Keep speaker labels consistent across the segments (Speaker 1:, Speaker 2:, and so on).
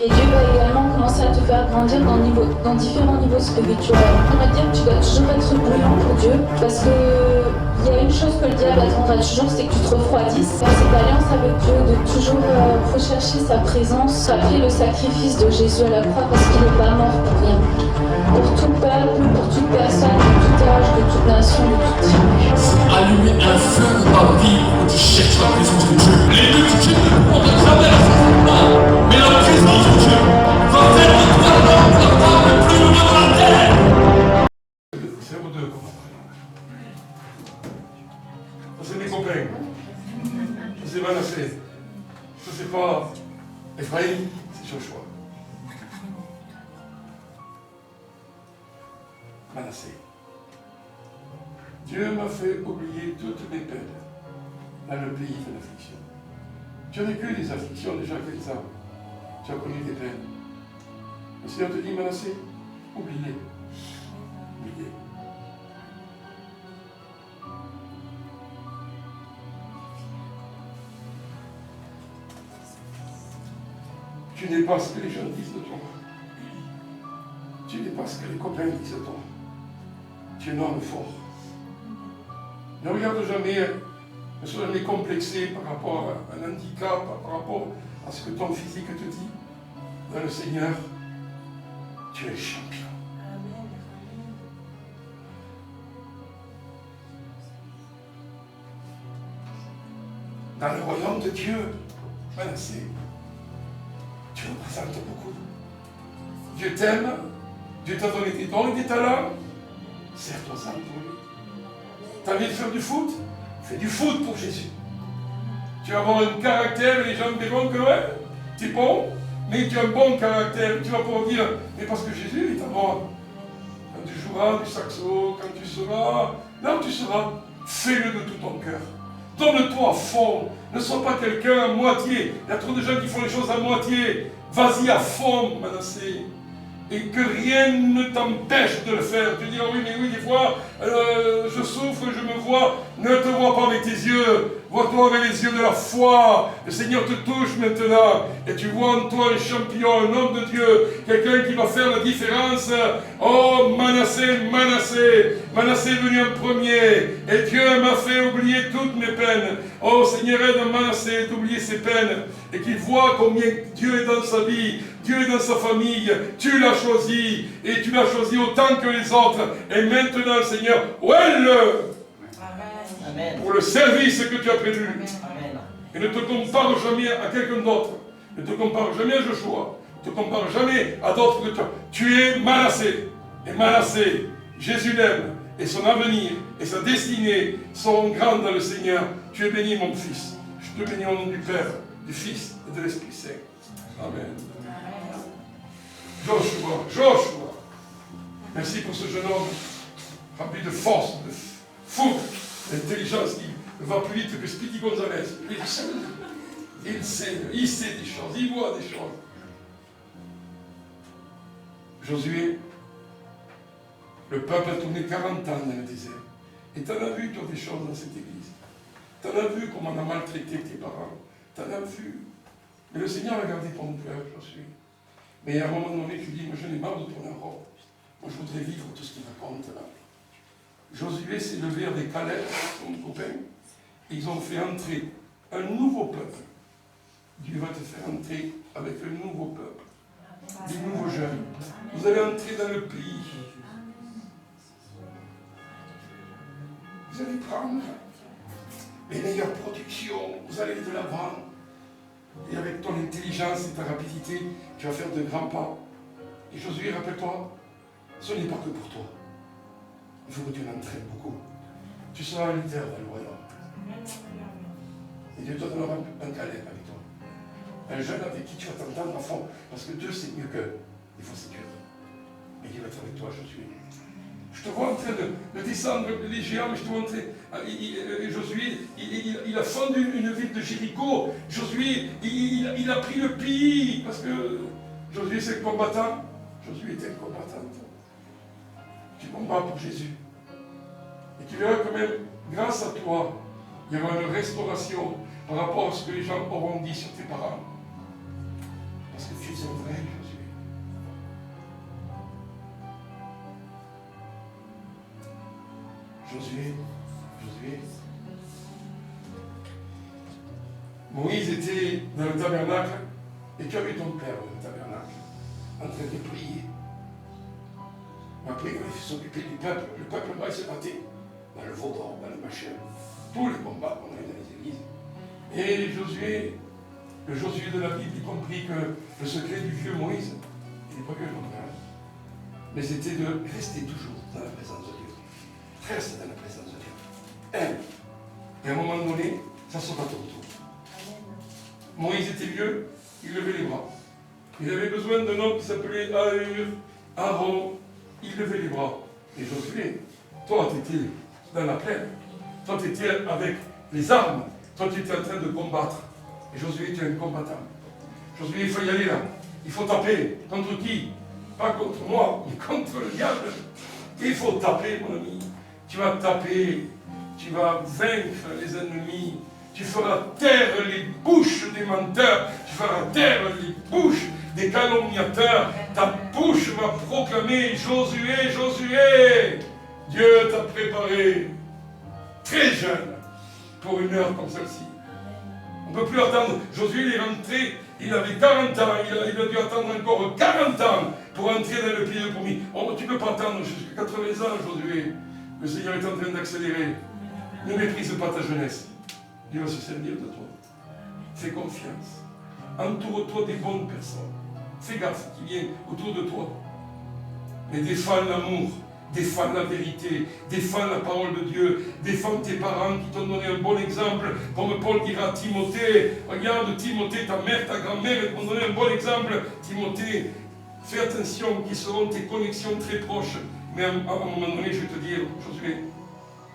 Speaker 1: Et Dieu va également commencer à te faire grandir dans différents niveaux spirituels. On va dire que tu dois toujours être bouillant pour Dieu, parce que il y a une chose que le diable attendra toujours, c'est que tu te refroidisses. Dans cette alliance avec Dieu, de toujours rechercher sa présence, rappeler le sacrifice de Jésus à la croix, parce qu'il n'est pas mort pour rien. Pour tout peuple, pour toute personne, de tout âge, de toute nation, de toute tribu.
Speaker 2: Allumer un feu dans ta vie où tu cherches la présence de Dieu. Les multitudes ne pourront jamais la faire, mais la présence de Dieu va faire de toi l'homme, la femme le plus heureux de la terre. 02. Ça c'est mes copains. Ça c'est Manassé. Ça c'est pas Ephraïm, c'est Joshua. Manassé. Dieu m'a fait oublier toutes mes peines dans le pays de l'affliction. Tu as vécu des afflictions déjà quelques ans. Tu as connu des peines. Le Seigneur te dit, Manassé, oubliez. Oubliez. Tu n'es pas ce que les gens disent de toi. Tu n'es pas ce que les copains disent de toi. Tu es un homme fort. Ne regarde jamais, ne sois jamais complexé par rapport à un handicap, par rapport à ce que ton physique te dit. Dans le Seigneur, tu es champion. Dans le royaume de Dieu, Manassé, tu représentes beaucoup. Dieu t'aime, Dieu t'a donné des dons et des talents. Sers-toi-en pour lui. Tu as envie de faire du foot? Fais du foot pour Jésus. Tu vas avoir un caractère et les gens verront que ouais, tu es bon, mais tu as un bon caractère. Tu vas pouvoir dire, mais parce que Jésus est à moi. Quand tu joueras du saxo, quand tu seras, là où tu seras, fais-le de tout ton cœur. Donne-toi à fond. Ne sois pas quelqu'un à moitié. Il y a trop de gens qui font les choses à moitié. Vas-y à fond, Manassé. Et que rien ne t'empêche de le faire. Tu dis, oh oui, mais oui, des fois, je souffre, je me vois. Ne te vois pas avec tes yeux. Vois-toi avec les yeux de la foi. Le Seigneur te touche maintenant. Et tu vois en toi un champion, un homme de Dieu. Quelqu'un qui va faire la différence. Oh, Manassé, Manassé. Manassé est venu en premier. Et Dieu m'a fait oublier toutes mes peines. Oh, Seigneur, aide Manassé d'oublier ses peines. Et qu'il voit combien Dieu est dans sa vie. Dieu est dans sa famille. Tu l'as choisi. Et tu l'as choisi autant que les autres. Et maintenant, Seigneur, ouelle-le. Amen. Pour le service que tu as prévu. Amen. Et ne te compare jamais à quelqu'un d'autre. Ne te compare jamais à Joshua. Ne te compare jamais à d'autres que toi. Tu es Manassé. Et Manassé, Jésus l'aime. Et son avenir et sa destinée sont grands dans le Seigneur. Tu es béni, mon fils. Je te bénis au nom du Père, du Fils et de l'Esprit Saint. Amen. Joshua. Merci pour ce jeune homme rempli de force, de fougue, d'intelligence qui va plus vite que Speedy Gonzalez. Il sait des choses, il voit des choses. Josué, le peuple a tourné 40 ans dans le désert. Et tu en as vu, toi, des choses dans cette église. Tu en as vu comment on a maltraité tes parents. Tu en as vu. Mais le Seigneur a gardé ton cœur, Josué. Mais à un moment donné, tu dis, moi je n'ai marre de tourner en rond. Moi je voudrais vivre tout ce qu'il raconte là. Josué s'est levé avec Caleb, son copain, et ils ont fait entrer un nouveau peuple. Dieu va te faire entrer avec un nouveau peuple, des nouveaux jeunes. Vous allez entrer dans le pays. Vous allez prendre les meilleures productions, vous allez de l'avant. Et avec ton intelligence et ta rapidité, tu vas faire de grands pas. Et Josué, rappelle-toi, ce n'est pas que pour toi. Il faut que tu en entraînes beaucoup. Tu seras un leader dans le royaume. Et Dieu te donnera un Caleb avec toi. Un jeune avec qui tu vas t'entendre à fond. Parce que Dieu, c'est mieux que il faut séduire. Mais Dieu va être avec toi, Josué. Je te vois en train de descendre les géants, mais je te vois en train. Josué, il a fendu une ville de Jéricho. Josué, il a pris le pays. Parce que Josué, c'est le combattant. Josué était le combattant. Tu combats pour Jésus. Et tu verras quand même, grâce à toi, il y aura une restauration par rapport à ce que les gens auront dit sur tes parents. Parce que tu es un vrai Josué. Moïse était dans le tabernacle et tu as vu ton père dans le tabernacle en train de prier. Après, il s'occupait du peuple. Le peuple va se battre dans le Vauban, dans le machin. Tous les combats qu'on a eu dans les églises. Et Josué, le Josué de la Bible, il comprit que le secret du vieux Moïse, il n'est pas que le contraire, mais c'était de rester toujours dans la présence de Dieu. Reste dans la présence de Dieu. Et à un moment donné, ça sera ton tour. Moïse était vieux, il levait les bras. Il avait besoin d'un homme qui s'appelait Aaron. Il levait les bras. Et Josué, toi tu étais dans la plaine. Toi tu étais avec les armes. Toi tu étais en train de combattre. Et Josué était un combattant. Josué, il faut y aller là. Il faut taper. Contre qui? Pas contre moi, mais contre le diable. Il faut taper, mon ami. Tu vas taper. Tu vas vaincre les ennemis. Tu feras taire les bouches des menteurs. Tu feras taire les bouches des calomniateurs. Ta bouche va proclamer Josué, Josué. Dieu t'a préparé très jeune pour une heure comme celle-ci. On ne peut plus attendre. Josué il est rentré, il avait 40 ans, il a dû attendre encore 40 ans pour entrer dans le pays de promis. Tu ne peux pas attendre jusqu'à 80 ans, Josué. Le Seigneur est en train d'accélérer. Ne méprise pas ta jeunesse. Dieu va se servir de toi. Fais confiance. Entoure-toi des bonnes personnes. Fais gaffe qui viennent autour de toi. Mais défends l'amour, défends la vérité, défends la parole de Dieu, défends tes parents qui t'ont donné un bon exemple. Comme Paul dira à Timothée, regarde Timothée, ta mère, ta grand-mère t'ont donné un bon exemple. Timothée, fais attention, qui seront tes connexions très proches. Mais à un moment donné, je vais te dire, Josué,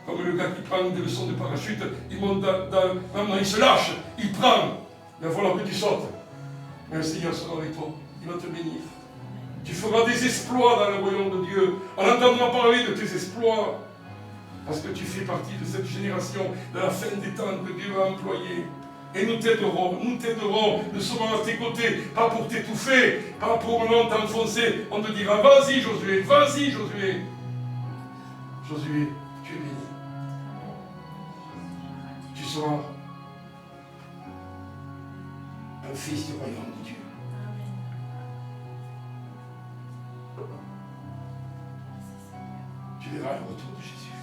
Speaker 2: comme le gars qui prend des leçons de parachute, il monte maintenant il se lâche, il prend. Il va falloir que tu sautes. Mais le Seigneur sera avec toi, il va te bénir. Tu feras des exploits dans le royaume de Dieu. On entendra parler de tes exploits. Parce que tu fais partie de cette génération, de la fin des temps que Dieu va employer. Et nous t'aiderons, nous serons à tes côtés, pas pour t'étouffer, pas pour t'enfoncer. On te dira, vas-y Josué, vas-y Josué. Josué, tu es béni. Tu seras un fils du royaume de Dieu. Tu verras le retour de Jésus.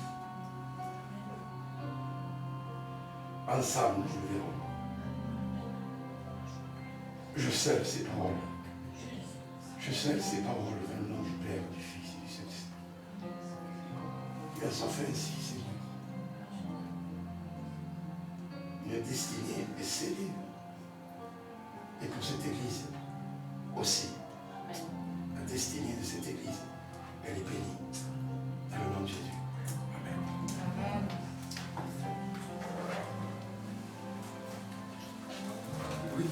Speaker 2: Ensemble, nous le verrons. Je scelle ces paroles. Je scelle ces paroles dans le nom du Père, du Fils et du Saint-Esprit. Et à sa fin ainsi, Seigneur. Une destinée est scellée. Et pour cette Église aussi. La destinée de cette Église, elle est bénie. Dans le nom de Jésus. Amen. Amen. Oui.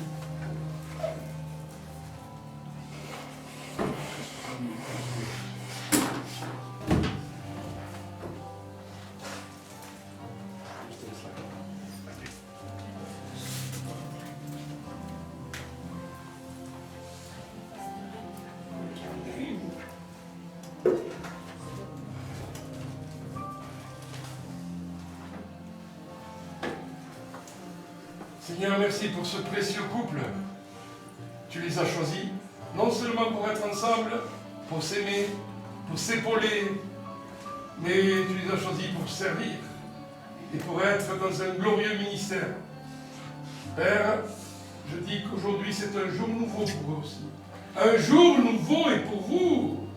Speaker 2: Seigneur, merci pour ce précieux couple. Tu les as choisis, non seulement pour être ensemble, pour s'aimer, pour s'épauler, mais tu les as choisis pour servir et pour être dans un glorieux ministère. Père, je dis qu'aujourd'hui c'est un jour nouveau pour eux aussi. Un jour nouveau et pour vous.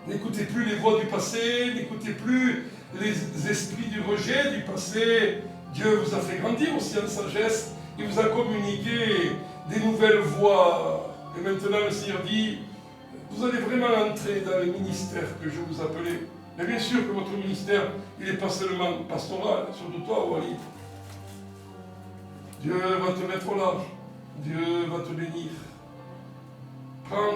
Speaker 2: N'écoutez plus les voix du passé, n'écoutez plus les esprits du rejet du passé. Dieu vous a fait grandir aussi en sagesse, il vous a communiqué des nouvelles voies. Et maintenant le Seigneur dit, vous allez vraiment entrer dans le ministère que je vous appelais. Mais bien sûr que votre ministère, il n'est pas seulement pastoral, surtout toi, Wally. Dieu va te mettre au large, Dieu va te bénir. Prends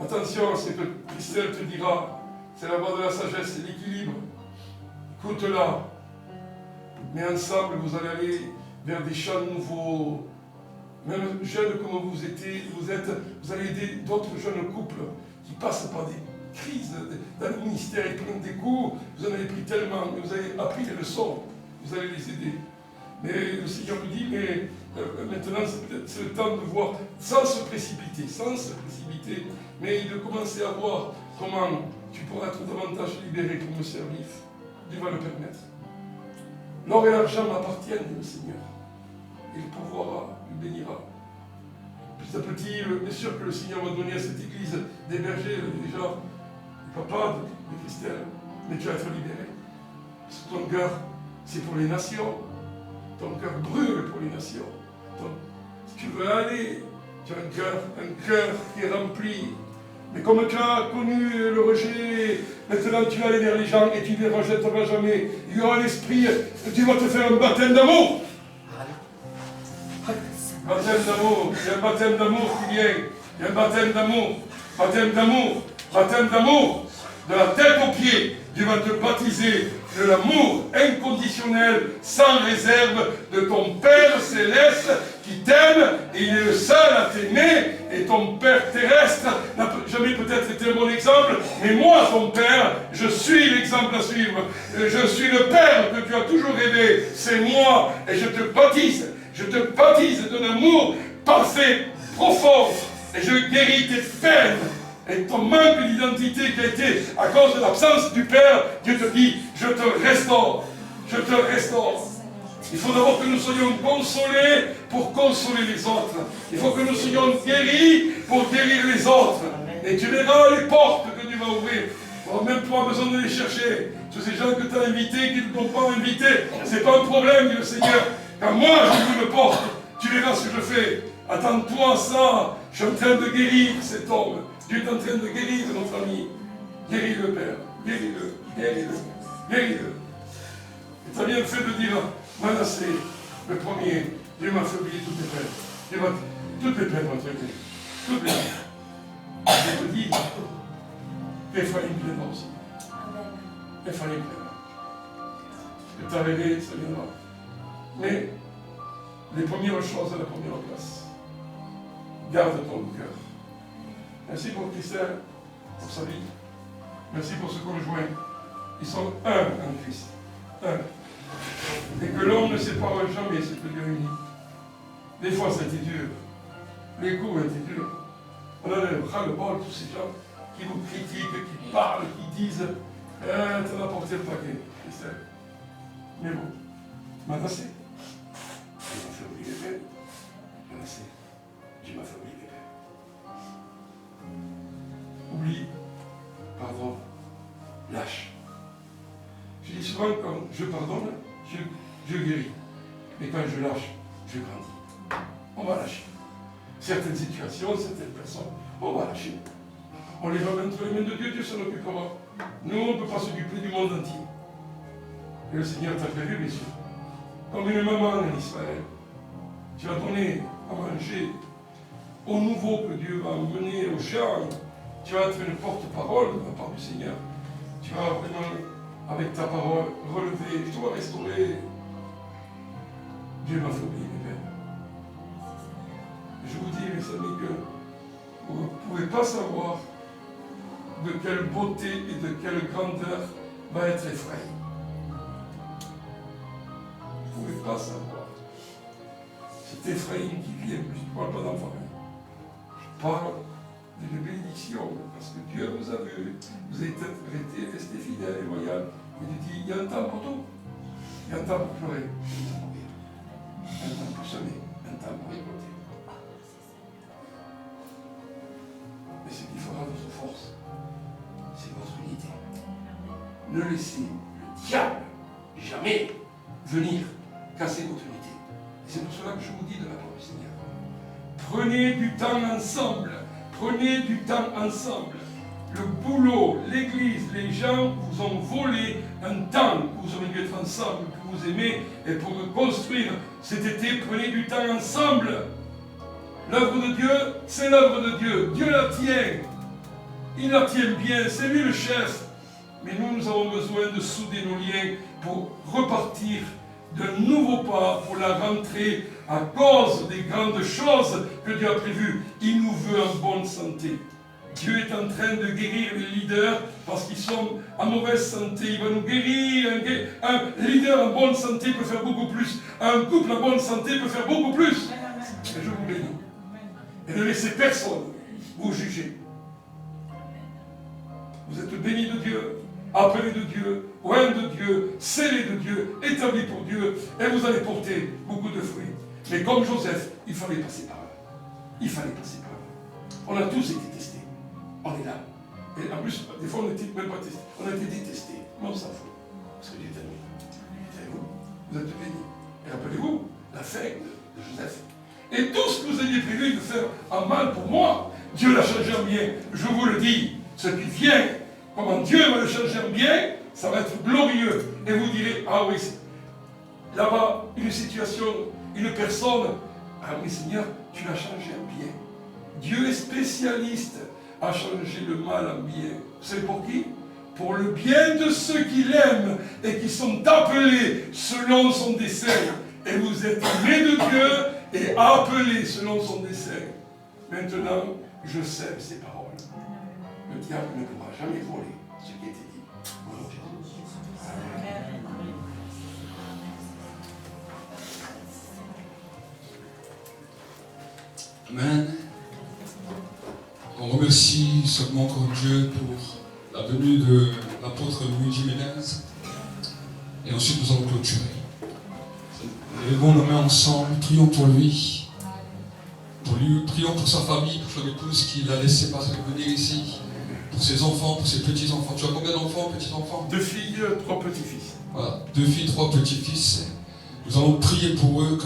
Speaker 2: attention à ce que Christelle te dira, c'est la voie de la sagesse, c'est l'équilibre. Écoute-la. Mais ensemble, vous allez aller vers des champs nouveaux. Même jeunes comme vous êtes, vous allez aider d'autres jeunes couples qui passent par crise dans le ministère, ils prennent des cours, vous en avez pris tellement, mais vous avez appris les leçons, vous allez les aider. Mais le Seigneur nous dit, mais maintenant c'est le temps de voir, sans se précipiter, mais de commencer à voir comment tu pourras être davantage libéré pour me servir. Dieu va le permettre. L'or et l'argent m'appartiennent, dit le Seigneur. Il pourvoira, il bénira. Petit à petit, bien sûr que le Seigneur va donner à cette église des bergers, déjà, du papa, de Christelle, mais tu vas être libéré. Parce que ton cœur, c'est pour les nations. Ton cœur brûle pour les nations. Si tu veux aller, tu as un cœur qui est rempli. Mais comme tu as connu le rejet, maintenant tu vas aller vers les gens et tu ne les rejetteras jamais. Il y aura l'esprit, tu vas te faire un baptême d'amour. Baptême d'amour, il y a un baptême d'amour qui vient. Il y a un baptême d'amour, baptême d'amour, baptême d'amour. De la tête aux pieds, Dieu va te baptiser de l'amour inconditionnel, sans réserve, de ton Père céleste qui t'aime, et il est le seul à t'aimer, et ton Père terrestre n'a jamais peut-être été un bon exemple, mais moi, ton Père, je suis l'exemple à suivre. Je suis le Père que tu as toujours rêvé, c'est moi, et je te baptise d'un amour parfait, profond, et je guéris tes peines. Et ton manque d'identité qui a été à cause de l'absence du Père, Dieu te dit, je te restaure. Je te restaure. Il faut d'abord que nous soyons consolés pour consoler les autres. Il faut que nous soyons guéris pour guérir les autres. Et tu verras les portes que Dieu va ouvrir. Tu n'auras même pas besoin de les chercher. Tous ces gens que tu as invités, qui ne t'ont pas invité, ce n'est pas un problème, dit le Seigneur. Quand moi j'ouvre une porte, tu verras ce que je fais. Attends-toi ça. Je suis en train de guérir cet homme. Dieu est en train de guérir notre ami. Guéris-le, Père. Guéris-le. Guéris-le. Guéris-le. Et tu as bien fait de dire, Manassé, le premier, Dieu m'a affaibli toutes les peines. Toutes les peines m'ont traité. Toutes les peines. Je te dis, Ephraïm plaira aussi. Ephraïm plaira. Ce que tu as rêvé, ça viendra. Mais, les premières choses à la première place. Garde ton cœur. Merci pour Christelle, pour sa vie. Merci pour ce conjoint. Ils sont un en Christ. Un. Et que l'homme ne sépare jamais ce que Dieu unit. Des fois, ça a été dur. Les coups ont été durs. On a le ras-le-bol, tous ces gens qui vous critiquent, qui parlent, qui disent t'en as porté le paquet, Christelle. Mais bon, Manassé, Dieu m'a fait oublier les peines. Manassé, Dieu m'a fait oublier les peines. Oublie, pardon, lâche. Je dis souvent, quand je pardonne, je guéris. Mais quand je lâche, je grandis. On va lâcher. Certaines situations, certaines personnes, on va lâcher. On les va entre les mains de Dieu, Dieu s'en occupera. Nous, on ne peut pas s'occuper du monde entier. Et le Seigneur t'a prévu, bien sûr. Comme une maman en Israël, tu vas donner à manger au nouveau que Dieu va mener aux gens. Tu vas être une porte-parole de la part du Seigneur. Tu vas vraiment, avec ta parole, relever, tu vas restaurer. Dieu m'a fait oublier mes peines. Je vous dis, mes amis, que vous ne pouvez pas savoir de quelle beauté et de quelle grandeur va être Ephraïm. Vous ne pouvez pas savoir. C'est Ephraïm qui vient, je ne parle pas d'enfant. Je parle d'une bénédiction, parce que Dieu vous a vu, vous êtes resté fidèle et loyal. Il dit, il y a un temps pour tout. Il y a un temps pour pleurer, un temps pour rire, un temps pour semer, un temps pour récolter. Mais ce qui fera votre force, c'est votre unité. Ne laissez le diable jamais venir casser votre unité. Et c'est pour cela que je vous dis de la part du Seigneur. Prenez du temps ensemble. Prenez du temps ensemble. Le boulot, l'église, les gens vous ont volé un temps où vous auriez dû être ensemble, que vous aimez, et pour construire cet été, prenez du temps ensemble. L'œuvre de Dieu, c'est l'œuvre de Dieu. Dieu la tient. Il la tient bien, c'est lui le chef. Mais nous avons besoin de souder nos liens pour repartir d'un nouveau pas pour la rentrée à cause des grandes choses que Dieu a prévues. Il nous veut en bonne santé. Dieu est en train de guérir les leaders parce qu'ils sont en mauvaise santé. Il va nous guérir. Un leader en bonne santé peut faire beaucoup plus. Un couple en bonne santé peut faire beaucoup plus. Et je vous bénis. Et ne laissez personne vous juger. Vous êtes bénis de Dieu, appelés de Dieu, oints de Dieu, scellés de Dieu, établis pour Dieu, et vous allez porter beaucoup de fruits. Mais comme Joseph, il fallait passer par là. Il fallait passer par là. On a tous été testés. On est là. Et en plus, des fois, on n'était même pas testés. On a été détestés. Mais on s'en fout. Parce que Dieu est à nous. Savez-vous, vous êtes bénis. Et rappelez-vous, la fin de Joseph. Et tout ce que vous aviez prévu de faire en mal pour moi, Dieu l'a changé en bien. Je vous le dis. Ce qui vient, comment Dieu va le changer en bien, ça va être glorieux. Et vous direz, ah oui, là-bas, une situation, une personne, ah oui Seigneur, tu l'as changé en bien. Dieu est spécialiste à changer le mal en bien. Vous savez pour qui? Pour le bien de ceux qui l'aiment et qui sont appelés selon son dessein. Et vous êtes aimés de Dieu et appelés selon son dessein. Maintenant, je sème ces paroles. Le diable ne pourra jamais voler ce qui a été dit. Au nom de Jésus.
Speaker 3: Amen. On remercie seulement encore Dieu pour la venue de l'apôtre Louis Jiménez. Et ensuite nous allons clôturer. Levons nos mains ensemble, prions pour lui. Prions pour sa famille, pour son épouse qui l'a laissé venir ici. Pour ses enfants, pour ses petits-enfants. Tu as combien d'enfants, petits-enfants?
Speaker 2: 2 filles, 3 petits-fils.
Speaker 3: Voilà, 2 filles, 3 petits-fils. Nous allons prier pour eux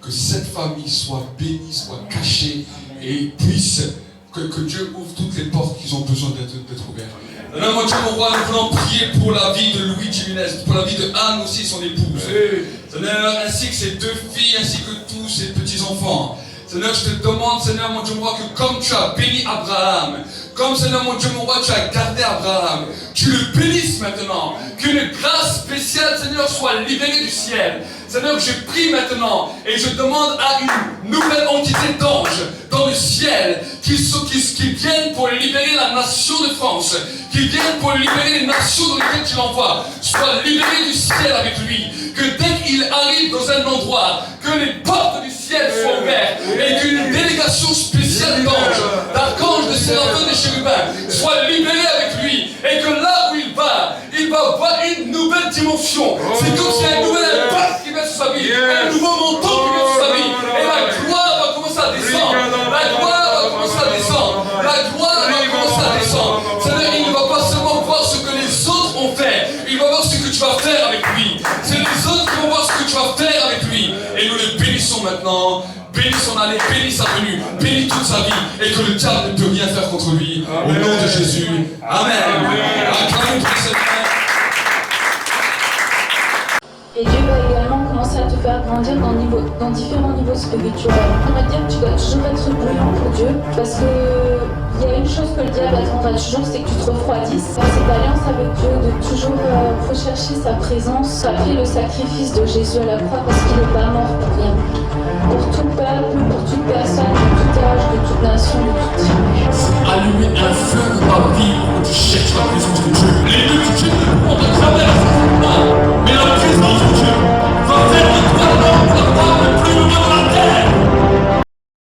Speaker 3: que cette famille soit bénie, soit cachée et puisse, que Dieu ouvre toutes les portes qu'ils ont besoin d'être ouvertes. Maintenant, mon Dieu, mon roi, nous voulons prier pour la vie de Louis Jiménez, pour la vie de Anne aussi, son épouse. Seigneur, ainsi que ses 2 filles, ainsi que tous ses petits-enfants. Seigneur, je te demande, Seigneur, mon Dieu, mon roi, que comme tu as béni Abraham, comme, Seigneur, mon Dieu, mon roi, tu as gardé Abraham, tu le bénisses maintenant, qu'une grâce spéciale, Seigneur, soit libérée du ciel. Seigneur, je prie maintenant et je demande à une nouvelle entité d'anges dans le ciel qui viennent pour libérer la nation de France, qui viennent pour libérer les nations dans lesquelles tu l'envoies, soit libérés du ciel avec lui, que dès qu'il arrive dans un endroit, que les portes du ciel soient ouvertes et qu'une délégation spéciale d'anges, d'archanges, de séraphins, de chérubins soit libérée avec lui et que là où il va voir une nouvelle dimension. C'est comme s'il y a un nouvel impact qui vient sur sa vie, un nouveau montant qui vient sur sa vie et la gloire va commencer à descendre. La gloire va commencer à descendre. La gloire va commencer à descendre. Seigneur, il ne va pas seulement voir ce que les autres ont fait, il va voir ce que tu vas faire avec lui. C'est les autres qui vont voir ce que tu vas faire avec lui. Et nous le bénissons maintenant. Bénis son allée, bénis sa venue, bénis toute sa vie et que le diable ne peut rien faire contre lui. Au nom de Jésus. Amen. Acclamons pour cette main.
Speaker 1: Et Dieu va également commencer à te faire grandir dans différents niveaux spirituels. On va dire que tu dois toujours être bruyant pour Dieu, parce que il y a une chose que le diable attendra toujours, c'est que tu te refroidisses. Dans cette alliance avec Dieu, de toujours rechercher sa présence après le sacrifice de Jésus à la croix, parce qu'il n'est pas mort pour rien. Pour tout peuple,